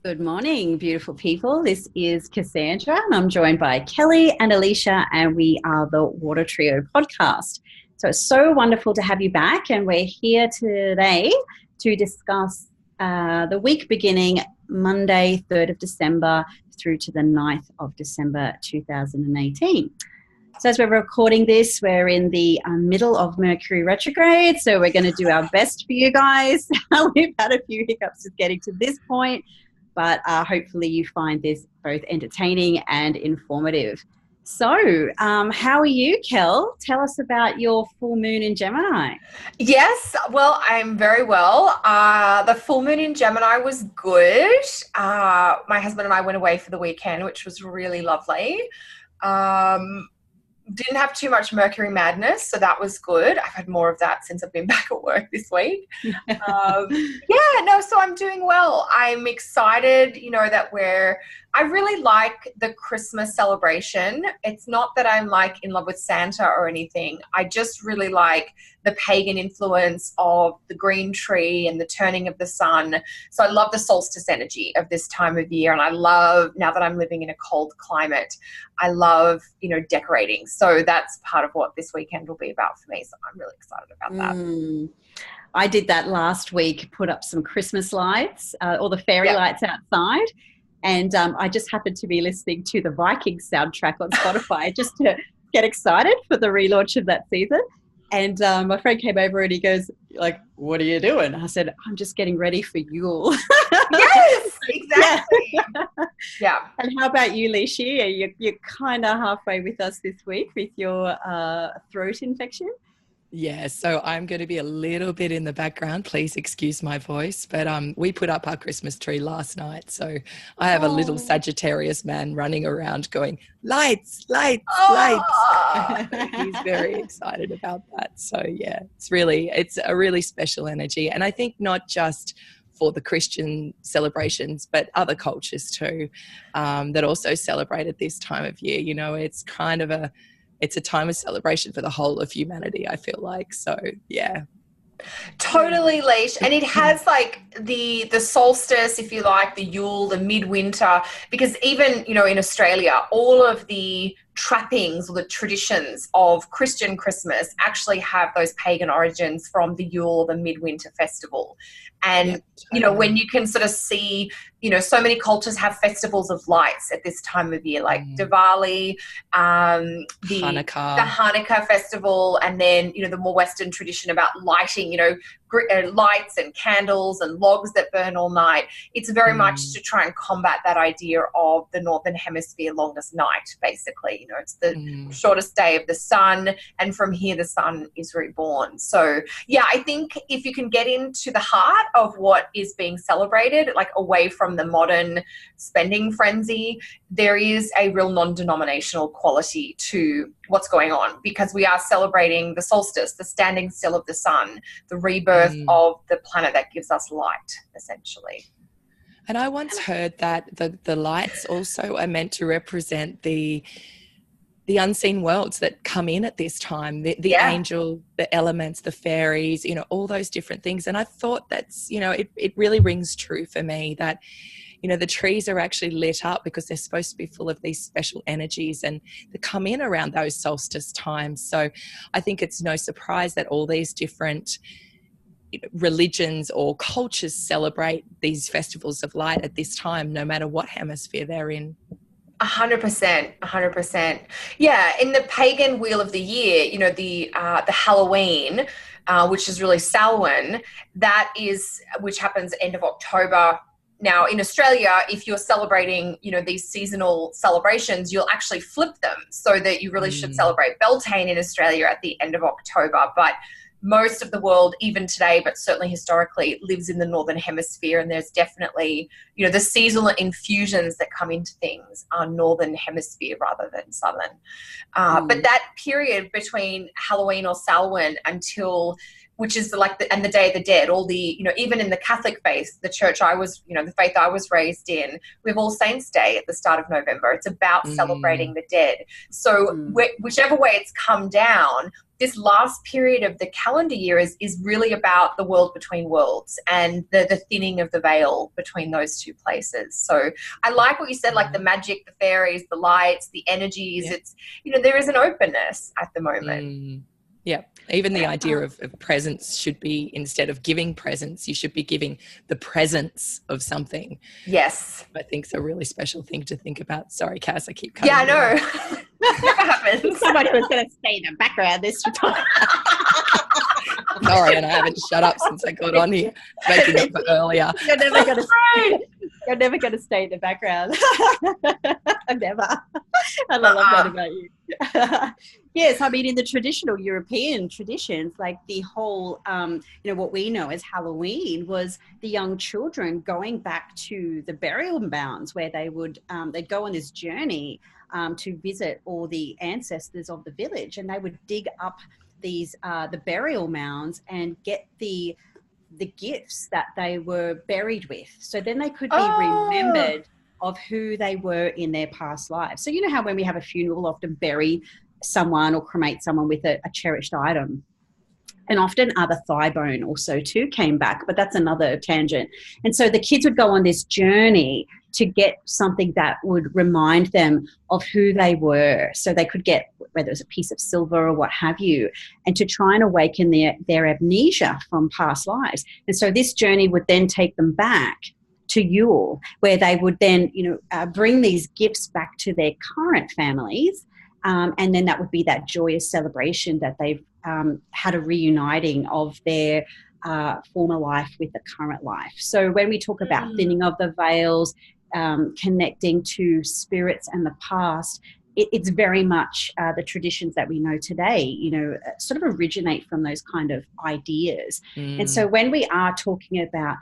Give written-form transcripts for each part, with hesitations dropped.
Good morning, beautiful people. This is Cassandra, and I'm joined by Kelly and Alicia, and we are the Water Trio podcast. So it's so wonderful to have you back, and we're here today to discuss the week beginning Monday, 3rd of December through to the 9th of December 2018. So as we're recording this, we're in the middle of Mercury retrograde, so we're going to do our best for you guys. We've had a few hiccups just getting to this point, but hopefully you find this both entertaining and informative. So how are you, Kel? Tell us about your full moon in Gemini. Yes, well, I'm very well. The full moon in Gemini was good. My husband and I went away for the weekend, which was really lovely. Didn't have too much Mercury madness, so that was good. I've had more of that since I've been back at work this week. So I'm doing well. I'm excited, that I really like the Christmas celebration. It's not that I'm like in love with Santa or anything. I just really like the pagan influence of the green tree and the turning of the sun. So I love the solstice energy of this time of year. And I love, now that I'm living in a cold climate, I love, decorating. So that's part of what this weekend will be about for me. So I'm really excited about that. I did that last week, put up some Christmas lights, all the fairy lights outside. And I just happened to be listening to the Vikings soundtrack on Spotify just to get excited for the relaunch of that season. And my friend came over and he goes, like, what are you doing? I said, I'm just getting ready for Yule. Yes, exactly. Yeah. And how about you, Lishi? You're kind of halfway with us this week with your throat infection. Yeah, so I'm going to be a little bit in the background. Please excuse my voice. But we put up our Christmas tree last night. So I have a little Sagittarius man running around going, lights, lights, lights. He's very excited about that. So, yeah, it's a really special energy. And I think not just for the Christian celebrations, but other cultures too, that also celebrate at this time of year. It's a time of celebration for the whole of humanity, I feel like. So, yeah. Totally, Leash. And it has like the solstice, if you like, the Yule, the midwinter, because even, in Australia, all of the trappings or the traditions of Christian Christmas actually have those pagan origins from the Yule or the midwinter festival. And, when you can sort of see, so many cultures have festivals of lights at this time of year, like Diwali, the Hanukkah festival, and then, the more Western tradition about lighting, lights and candles and logs that burn all night. It's very much to try and combat that idea of the Northern Hemisphere longest night, basically. It's the shortest day of the sun, and from here the sun is reborn. So, yeah, I think if you can get into the heart of what is being celebrated, like away from the modern spending frenzy, there is a real non-denominational quality to what's going on, because we are celebrating the solstice, the standing still of the sun, the rebirth of the planet that gives us light, essentially. And I once heard that the lights also are meant to represent the unseen worlds that come in at this time, the angel, the elements, the fairies, all those different things. And I thought that's, it really rings true for me that, the trees are actually lit up because they're supposed to be full of these special energies, and they come in around those solstice times. So I think it's no surprise that all these different religions or cultures celebrate these festivals of light at this time, no matter what hemisphere they're in. 100%. Yeah, in the pagan wheel of the year, the Halloween, which is really Samhain, which happens end of October. Now, in Australia, if you're celebrating, these seasonal celebrations, you'll actually flip them so that you really should celebrate Beltane in Australia at the end of October. But most of the world, even today, but certainly historically, lives in the Northern Hemisphere, and there's definitely, the seasonal infusions that come into things are Northern Hemisphere rather than Southern. But that period between Halloween or Samhain until, which is and the Day of the Dead, all the, even in the Catholic faith, the church the faith I was raised in, we have All Saints Day at the start of November. It's about celebrating the dead. So whichever way it's come down, this last period of the calendar year is really about the world between worlds and the thinning of the veil between those two places. So I like what you said, like the magic, the fairies, the lights, the energies. It's, there is an openness at the moment. Yeah. Even the idea of presents should be, instead of giving presents, you should be giving the presence of something. Yes. I think it's a really special thing to think about. Sorry, Cass, I keep cutting you. Yeah, I know. Never happens. Somebody was going to stay in the background this time. Sorry, and I haven't shut up since I got on here, making up for earlier. You're never going to stay in the background. Never. And I love that about you. Yes, I mean, in the traditional European traditions, like the whole, what we know as Halloween was the young children going back to the burial mounds where they would, they'd go on this journey to visit all the ancestors of the village, and they would dig up these the burial mounds and get the gifts that they were buried with, so then they could be remembered of who they were in their past lives. So you know how when we have a funeral, we'll often bury someone or cremate someone with a cherished item, and often the thigh bone also too came back, but that's another tangent. And so the kids would go on this journey to get something that would remind them of who they were. So they could get, whether it was a piece of silver or what have you, and to try and awaken their amnesia from past lives. And so this journey would then take them back to Yule, where they would then, bring these gifts back to their current families. And then that would be that joyous celebration that they've had a reuniting of their former life with the current life. So when we talk about thinning of the veils, connecting to spirits and the past, it's very much the traditions that we know today, sort of originate from those kind of ideas. And so when we are talking about,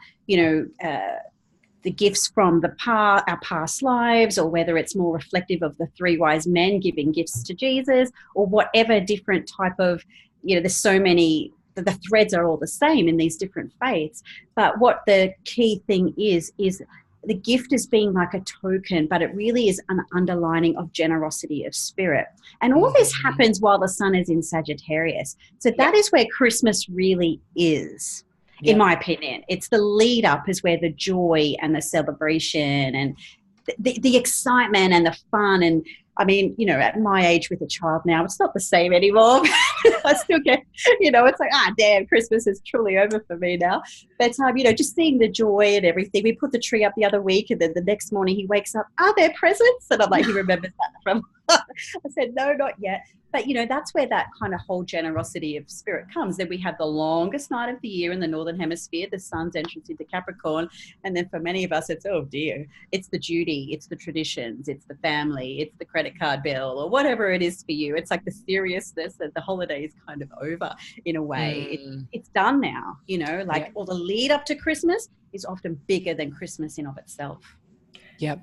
the gifts from our past lives, or whether it's more reflective of the three wise men giving gifts to Jesus, or whatever different type of, there's so many, the threads are all the same in these different faiths. But what the key thing is the gift is being like a token, but it really is an underlining of generosity of spirit. And all this happens while the sun is in Sagittarius. So that is where Christmas really is. In my opinion, it's the lead up is where the joy and the celebration and the excitement and the fun. And I mean, at my age with a child now, it's not the same anymore. I still get, it's like, damn, Christmas is truly over for me now. But, just seeing the joy and everything. We put the tree up the other week, and then the next morning he wakes up, are there presents? And I'm like, he remembers that from, I said, no, not yet. But, that's where that kind of whole generosity of spirit comes. Then we have the longest night of the year in the Northern Hemisphere, the sun's entrance into Capricorn. And then for many of us, it's, oh dear, it's the duty, it's the traditions, it's the family, it's the credit card bill, or whatever it is for you. It's like the seriousness that the holiday is kind of over in a way. It's done now, all the lead up to Christmas is often bigger than Christmas in of itself. Yep.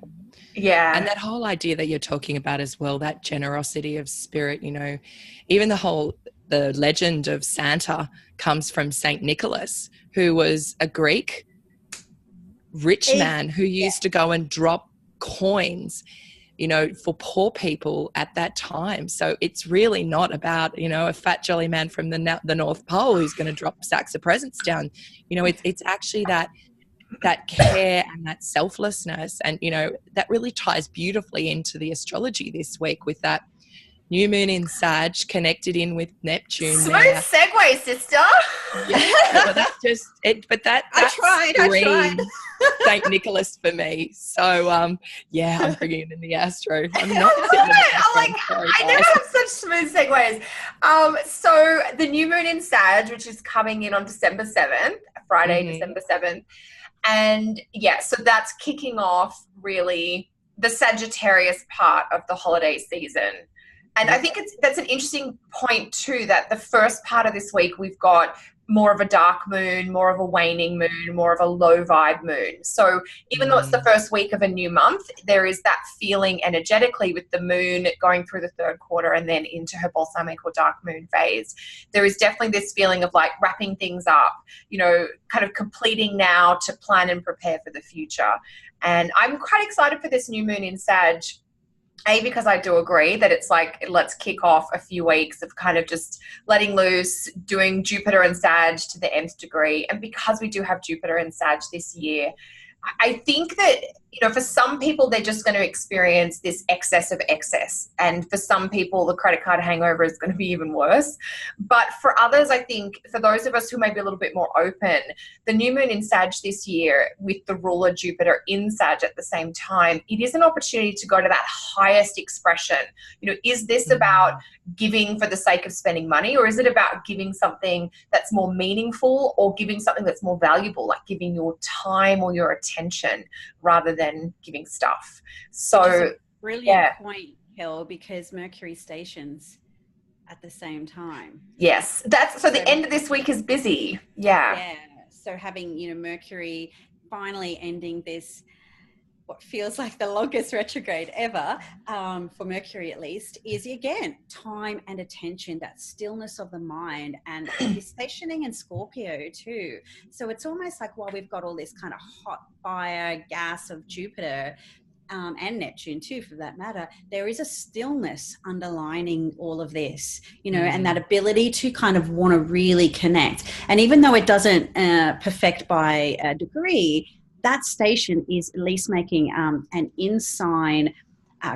Yeah. And that whole idea that you're talking about as well, that generosity of spirit, even the legend of Santa comes from Saint Nicholas, who was a Greek rich man who used to go and drop coins, for poor people at that time. So it's really not about, a fat jolly man from the North Pole who's going to drop sacks of presents down. It's actually that care and that selflessness, and that really ties beautifully into the astrology this week with that new moon in Sag connected in with Neptune. Smooth segue, sister. Yeah, well, that's just it. But that I tried. Saint Nicholas for me. So I'm bringing in the astro. I'm not. I never have such smooth segues. So the new moon in Sag, which is coming in on December 7th, Friday, December 7th. And so that's kicking off really the Sagittarius part of the holiday season. And I think that's an interesting point too, that the first part of this week we've got more of a dark moon, more of a waning moon, more of a low vibe moon. So even though it's the first week of a new month, there is that feeling energetically with the moon going through the third quarter and then into her balsamic or dark moon phase. There is definitely this feeling of like wrapping things up, kind of completing now to plan and prepare for the future. And I'm quite excited for this new moon in Sag. Because I do agree that it's like, let's kick off a few weeks of kind of just letting loose, doing Jupiter and Sag to the nth degree. And because we do have Jupiter and Sag this year, I think that, you know, for some people, they're just going to experience this excess of excess. And for some people, the credit card hangover is going to be even worse. But for others, I think for those of us who may be a little bit more open, the new moon in Sag this year with the ruler Jupiter in Sag at the same time, it is an opportunity to go to that highest expression. You know, is this about giving for the sake of spending money, or is it about giving something that's more meaningful, or giving something that's more valuable, like giving your time or your attention rather than giving stuff? So brilliant point, Kel, because Mercury stations at the same time. Yes, that's so the end of this week is busy. Yeah. So having, you know, Mercury finally ending this, what feels like the longest retrograde ever, for Mercury at least, is again time and attention, that stillness of the mind, and this stationing in Scorpio too. So it's almost like while we've got all this kind of hot fire gas of Jupiter, and Neptune too, for that matter, there is a stillness underlining all of this, you know, and that ability to kind of want to really connect. And even though it doesn't perfect by a degree, that station is at least making an in-sign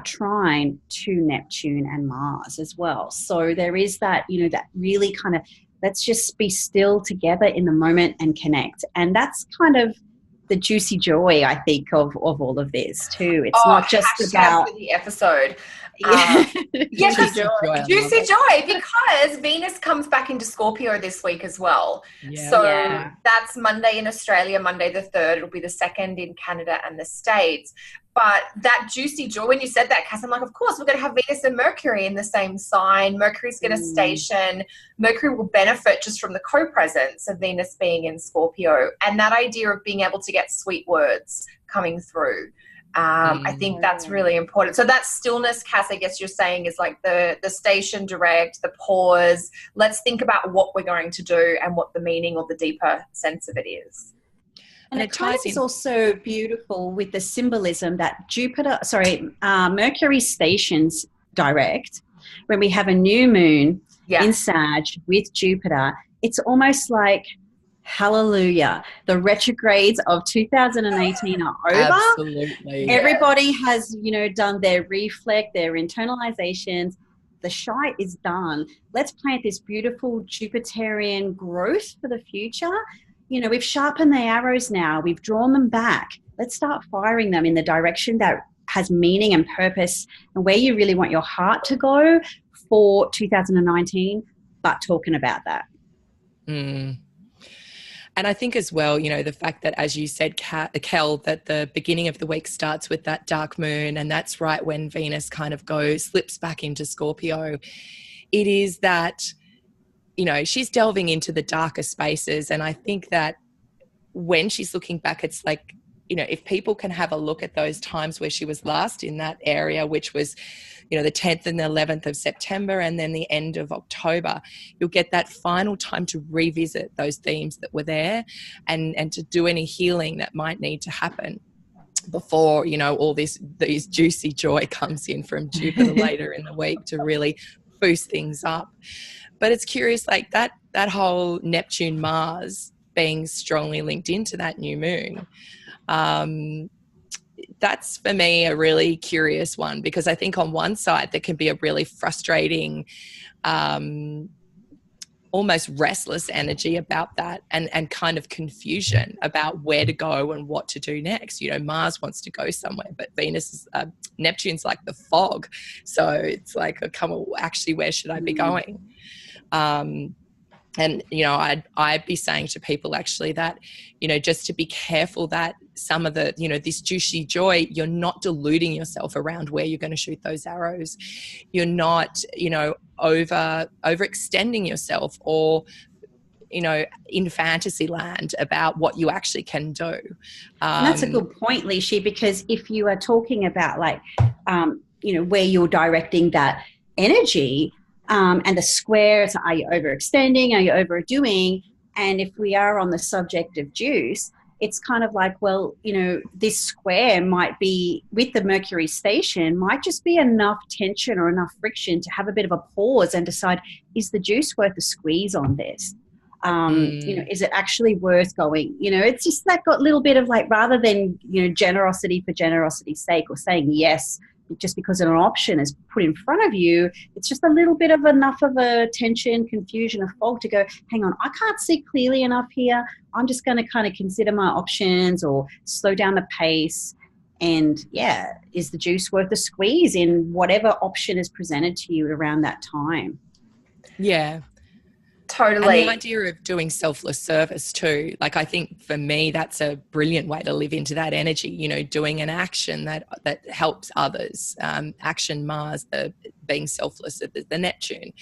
trine to Neptune and Mars as well. So there is that, you know, that really kind of, let's just be still together in the moment and connect. And that's kind of the juicy joy, I think, of all of this too. It's not just about the episode. Juicy joy, because Venus comes back into Scorpio this week as well. That's Monday in Australia, Monday the 3rd. It'll be the 2nd in Canada and the States. But that juicy joy, when you said that, Cass, I'm like, of course, we're going to have Venus and Mercury in the same sign. Mercury's going to station. Mercury will benefit just from the co-presence of Venus being in Scorpio, and that idea of being able to get sweet words coming through. I think that's really important. So that stillness, Cass, I guess you're saying, is like the station direct, the pause. Let's think about what we're going to do and what the meaning or the deeper sense of it is. And it kind of is also beautiful with the symbolism that Mercury stations direct when we have a new moon in Sag with Jupiter. It's almost like, hallelujah, the retrogrades of 2018 are over. Absolutely. Everybody has, you know, done their reflect, their internalizations. The shite is done. Let's plant this beautiful Jupiterian growth for the future. You know, we've sharpened the arrows now. We've drawn them back. Let's start firing them in the direction that has meaning and purpose and where you really want your heart to go for 2019, but talking about that. And I think as well, you know, the fact that, as you said, Kel, that the beginning of the week starts with that dark moon, and that's right when Venus kind of slips back into Scorpio. It is that, you know, she's delving into the darker spaces. And I think that when she's looking back, it's like, you know, if people can have a look at those times where she was last in that area, which was, you know, the 10th and the 11th of September and then the end of October, you'll get that final time to revisit those themes that were there and to do any healing that might need to happen before, you know, all these juicy joy comes in from Jupiter later in the week to really boost things up. But it's curious, like that whole Neptune Mars being strongly linked into that new moon. That's for me a really curious one, because I think on one side there can be a really frustrating, almost restless energy about that, and kind of confusion about where to go and what to do next. You know, Mars wants to go somewhere, but Neptune's like the fog. So it's like, actually, where should I be going? And, you know, I'd be saying to people actually that, you know, just to be careful that some of the, you know, this juicy joy, you're not deluding yourself around where you're going to shoot those arrows. You're not, you know, overextending yourself or, you know, in fantasy land about what you actually can do. And that's a good point, Lishi, because if you are talking about like, you know, where you're directing that energy, and the squares, are you overextending? Are you overdoing? And if we are on the subject of juice, it's kind of like, well, this square might be, with the Mercury station, might just be enough tension or enough friction to have a bit of a pause and decide, is the juice worth a squeeze on this? Is it actually worth going? It's just that got little bit of like, rather than, generosity for generosity's sake, or saying yes just because an option is put in front of you, it's just a little bit of enough of a tension, confusion, a fog to go, hang on, I can't see clearly enough here. I'm just going to kind of consider my options or slow down the pace. And yeah, is the juice worth the squeeze in whatever option is presented to you around that time? Yeah. Totally. And the idea of doing selfless service too. Like, I think for me, that's a brilliant way to live into that energy, doing an action that helps others. Action Mars, being selfless, the Neptune.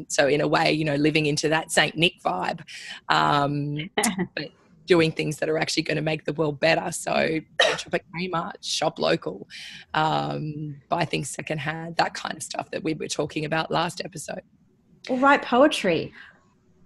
So in a way, living into that Saint Nick vibe, but doing things that are actually going to make the world better. So shop at Kmart, shop local, buy things secondhand, that kind of stuff that we were talking about last episode. Or write poetry.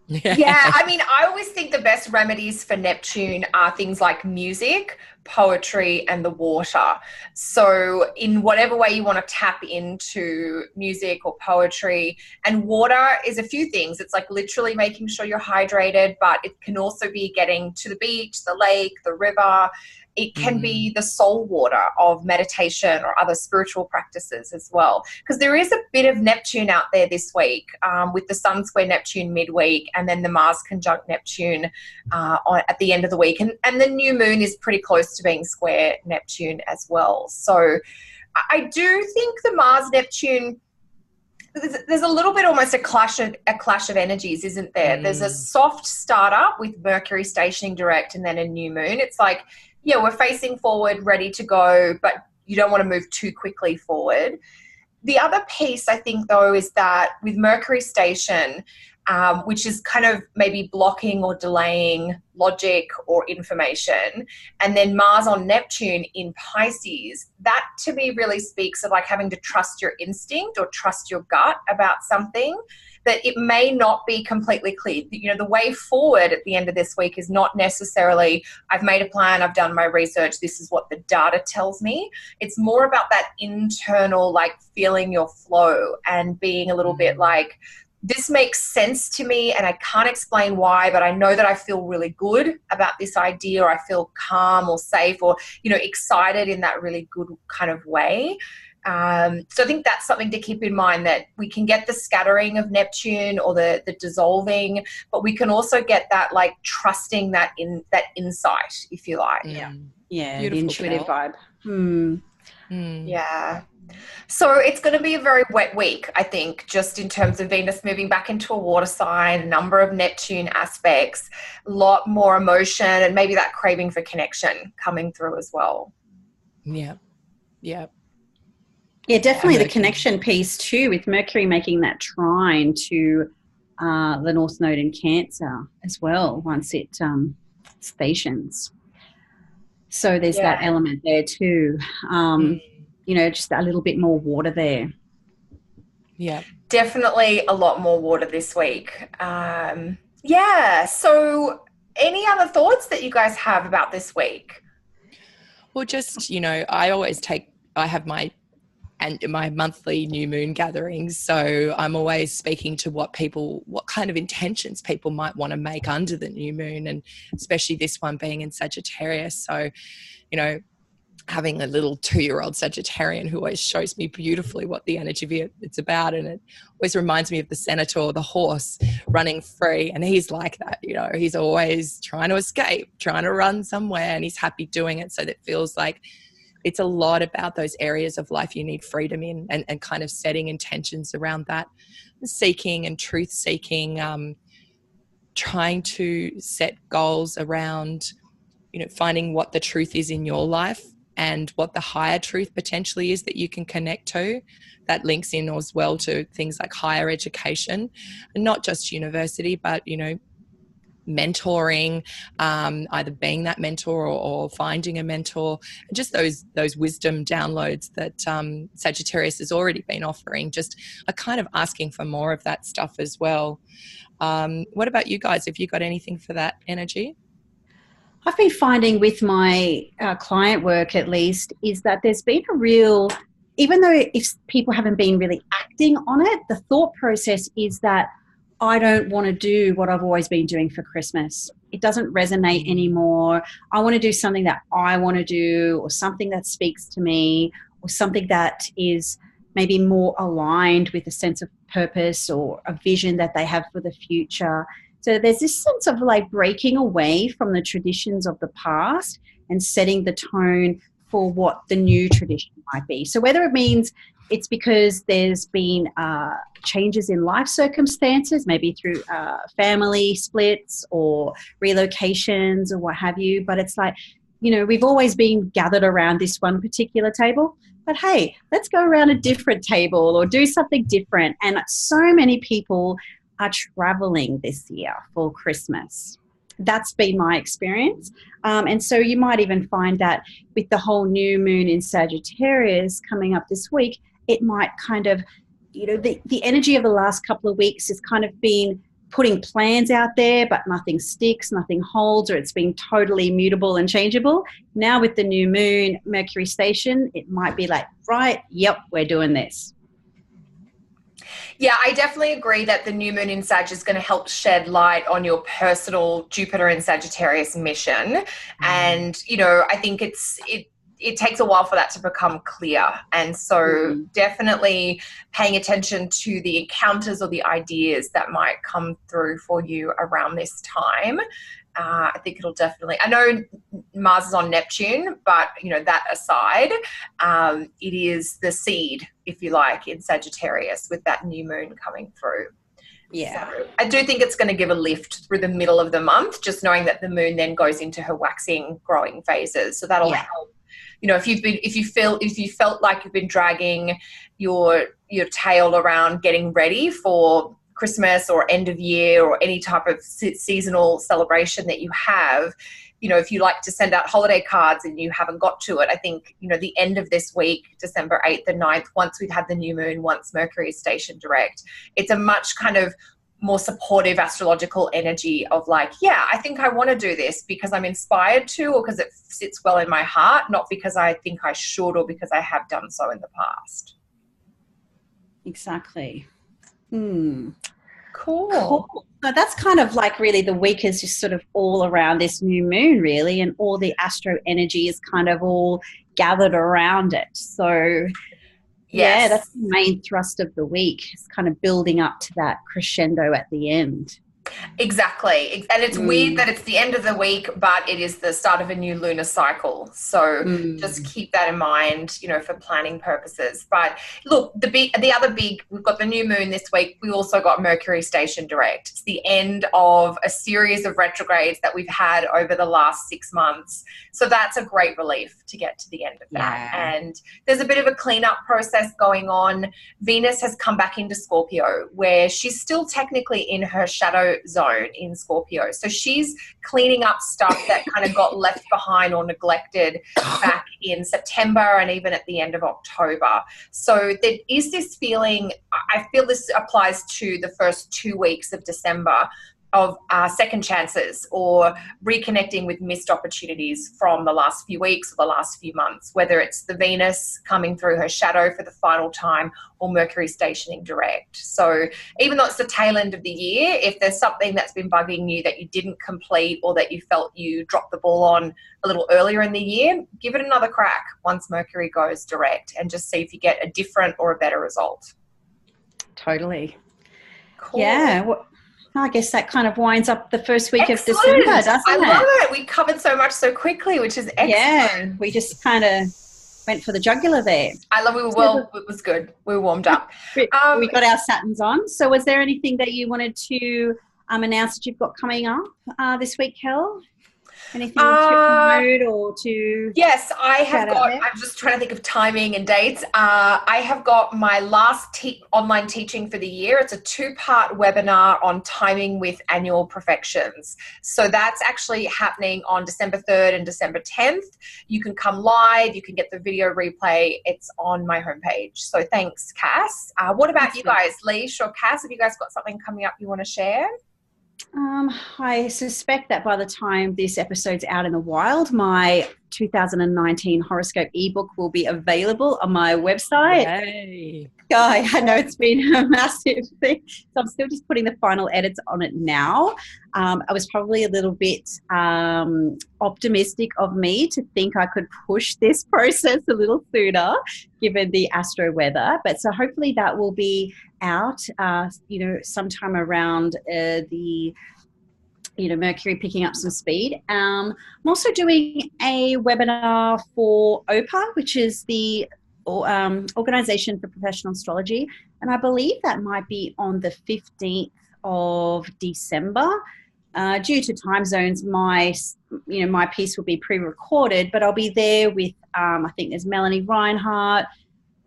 Yeah, I mean, I always think the best remedies for Neptune are things like music, poetry, and the water. So in whatever way you want to tap into music or poetry, and water is a few things. It's like literally making sure you're hydrated, but it can also be getting to the beach, the lake, the river. It can be the soul water of meditation or other spiritual practices as well. Because there is a bit of Neptune out there this week, with the Sun square Neptune midweek, and then the Mars conjunct Neptune at the end of the week. And the new moon is pretty close to being square Neptune as well. So I do think the Mars Neptune, there's a little bit almost a clash of energies, isn't there? There's a soft startup with Mercury stationing direct and then a new moon. It's like, yeah, we're facing forward, ready to go, but you don't want to move too quickly forward. The other piece, I think, though, is that with Mercury station, which is kind of maybe blocking or delaying logic or information, and then Mars on Neptune in Pisces, that to me really speaks of like having to trust your instinct or trust your gut about something, that it may not be completely clear. The way forward at the end of this week is not necessarily, I've made a plan, I've done my research, this is what the data tells me. It's more about that internal, like feeling your flow and being a little bit like, this makes sense to me and I can't explain why, but I know that I feel really good about this idea, or I feel calm or safe or, excited in that really good kind of way. So I think that's something to keep in mind, that we can get the scattering of Neptune or the dissolving, but we can also get that like trusting that insight, if you like. Yeah, Beautiful, the intuitive vibe. Yeah. So it's going to be a very wet week, I think, just in terms of Venus moving back into a water sign, a number of Neptune aspects, a lot more emotion, and maybe that craving for connection coming through as well. Yeah. Yeah. Yeah, definitely the connection piece too, with Mercury making that trine to the North Node in Cancer as well once it stations. So there's that element there too. Just a little bit more water there. Yeah. Definitely a lot more water this week. So any other thoughts that you guys have about this week? Well, just, I have my monthly new moon gatherings. So I'm always speaking to what kind of intentions people might want to make under the new moon, and especially this one being in Sagittarius. So, having a little 2-year-old Sagittarian who always shows me beautifully what the energy of it's about. And it always reminds me of the Centaur, the horse running free. And he's like that, he's always trying to escape, trying to run somewhere, and he's happy doing it. So that feels like it's a lot about those areas of life you need freedom in, and kind of setting intentions around that, seeking and truth seeking, trying to set goals around, finding what the truth is in your life and what the higher truth potentially is that you can connect to. That links in as well to things like higher education, and not just university, but, mentoring, either being that mentor or finding a mentor, and just those wisdom downloads that Sagittarius has already been offering. Just kind of asking for more of that stuff as well. What about you guys? Have you got anything for that energy? I've been finding with my client work, at least, is that there's been a real, even though if people haven't been really acting on it, the thought process is that I don't want to do what I've always been doing for Christmas. It doesn't resonate anymore. I want to do something that I want to do, or something that speaks to me, or something that is maybe more aligned with a sense of purpose or a vision that they have for the future. So there's this sense of like breaking away from the traditions of the past and setting the tone for what the new tradition might be. So whether it means it's because there's been changes in life circumstances, maybe through family splits or relocations or what have you, but it's like, you know, we've always been gathered around this one particular table, but hey, let's go around a different table or do something different. And so many people are traveling this year for Christmas. That's been my experience. And so you might even find that with the whole new moon in Sagittarius coming up this week, it might kind of, you know, the energy of the last couple of weeks has kind of been putting plans out there, but nothing sticks, nothing holds, or it's been totally mutable and changeable. Now with the new moon, Mercury station, it might be like, right, yep, we're doing this. Yeah, I definitely agree that the new moon in Sag is going to help shed light on your personal Jupiter and Sagittarius mission. And, you know, I think it takes a while for that to become clear. And so definitely paying attention to the encounters or the ideas that might come through for you around this time. I think it'll definitely, I know Mars is on Neptune, but, you know, that aside, it is the seed, if you like, in Sagittarius with that new moon coming through. Yeah. So I do think it's going to give a lift through the middle of the month, just knowing that the moon then goes into her waxing, growing phases. So that'll help. You know, if you felt like you've been dragging your tail around getting ready for Christmas or end of year or any type of seasonal celebration that you have, you know, if you like to send out holiday cards and you haven't got to it, I think, you know, the end of this week, December 8th and 9th, once we've had the new moon, once Mercury is stationed direct, it's a much kind of more supportive astrological energy of like, yeah, I think I want to do this because I'm inspired to, or because it sits well in my heart, not because I think I should or because I have done so in the past. Exactly. Cool. So that's kind of like really the week is just sort of all around this new moon really, and all the astro energy is kind of all gathered around it. So yeah, that's the main thrust of the week. It's kind of building up to that crescendo at the end. Exactly. And it's weird that it's the end of the week, but it is the start of a new lunar cycle. So just keep that in mind, you know, for planning purposes. But look, the other big, we've got the new moon this week. We also got Mercury station direct. It's the end of a series of retrogrades that we've had over the last 6 months. So that's a great relief to get to the end of that. And there's a bit of a cleanup process going on. Venus has come back into Scorpio, where she's still technically in her shadow zone in Scorpio. So she's cleaning up stuff that kind of got left behind or neglected back in September and even at the end of October. So there is this feeling, I feel this applies to the first 2 weeks of December, of second chances or reconnecting with missed opportunities from the last few weeks or the last few months, whether it's the Venus coming through her shadow for the final time or Mercury stationing direct. So even though it's the tail end of the year, if there's something that's been bugging you that you didn't complete or that you felt you dropped the ball on a little earlier in the year, give it another crack once Mercury goes direct and just see if you get a different or a better result. Totally. Cool. Yeah. Well, I guess that kind of winds up the first week of December, doesn't it? I love it. We covered so much so quickly, which is excellent. Yeah, we just kind of went for the jugular there. I love it. It was good. We were warmed up. We got our Saturns on. So was there anything that you wanted to announce that you've got coming up this week, Kel? Anything to promote or to... Yes, I have got, I'm just trying to think of timing and dates. I have got my last online teaching for the year. It's a 2-part webinar on timing with annual perfections. So that's actually happening on December 3rd and December 10th. You can come live. You can get the video replay. It's on my homepage. So thanks, Cass. What about you guys, Leash or Cass? Have you guys got something coming up you want to share? I suspect that by the time this episode's out in the wild, my 2019 horoscope ebook will be available on my website. Yay. I know it's been a massive thing, so I'm still just putting the final edits on it now. I was probably a little bit optimistic of me to think I could push this process a little sooner, given the astro weather. But so hopefully that will be out, sometime around the Mercury picking up some speed. I'm also doing a webinar for OPA, which is the Organization for Professional Astrology, and I believe that might be on the 15th of December. Due to time zones, my piece will be pre-recorded, but I'll be there with I think there's Melanie Reinhart,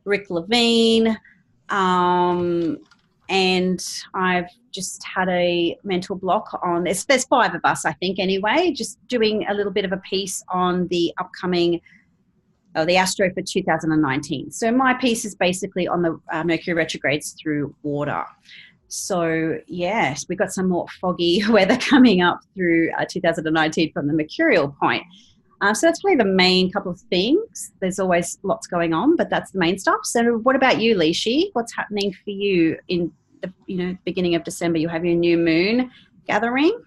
Rick Levine, and I've just had a mental block on this. There's 5 of us, I think, anyway, just doing a little bit of a piece on the upcoming the astro for 2019. So my piece is basically on the Mercury retrogrades through water. So yes, we've got some more foggy weather coming up through 2019 from the mercurial point. So that's probably the main couple of things. There's always lots going on, but that's the main stuff. So what about you, Lishi? What's happening for you in the beginning of December? You have your new moon gathering.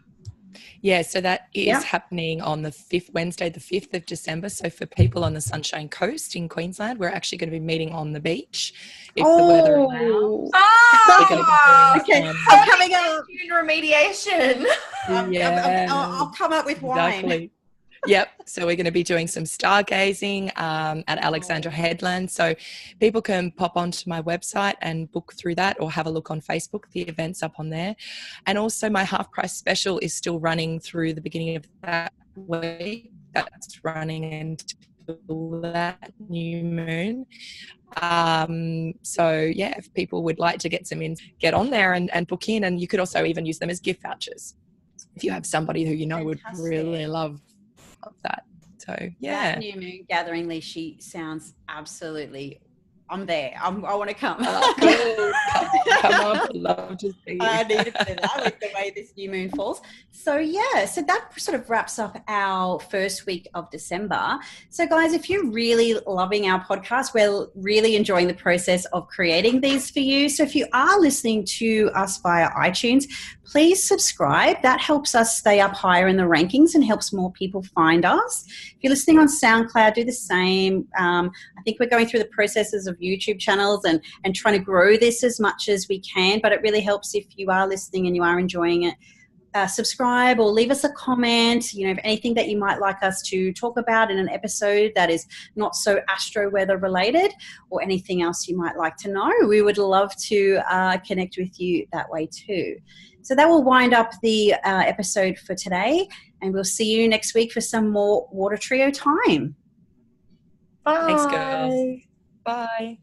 Yeah, so that is happening on the Wednesday, the 5th of December. So for people on the Sunshine Coast in Queensland, we're actually going to be meeting on the beach if the weather allows. Okay, I'm coming up. Remediation. I'll come up with wine. Exactly. Yep. So we're going to be doing some stargazing at Alexandra Headland. So people can pop onto my website and book through that, or have a look on Facebook. The event's up on there. And also my half price special is still running through the beginning of that week. That's running until that new moon. So yeah, if people would like to get get on there and book in, and you could also even use them as gift vouchers if you have somebody who would really love that. So yeah, that new moon gathering, Lishi, sounds absolutely. I'm there. I want to come. Cool. Come on, I'd love to see you. I need to see that with the way this new moon falls. So yeah, so that sort of wraps up our first week of December. So guys, if you're really loving our podcast, we're really enjoying the process of creating these for you. So if you are listening to us via iTunes, please subscribe. That helps us stay up higher in the rankings and helps more people find us. If you're listening on SoundCloud, do the same. I think we're going through the processes of YouTube channels and trying to grow this as much as we can, but it really helps if you are listening and you are enjoying it. Subscribe or leave us a comment, if anything that you might like us to talk about in an episode that is not so astro weather related, or anything else you might like to know. We would love to connect with you that way too. So that will wind up the episode for today, and we'll see you next week for some more Water Trio time. Bye. Thanks, girls. Bye.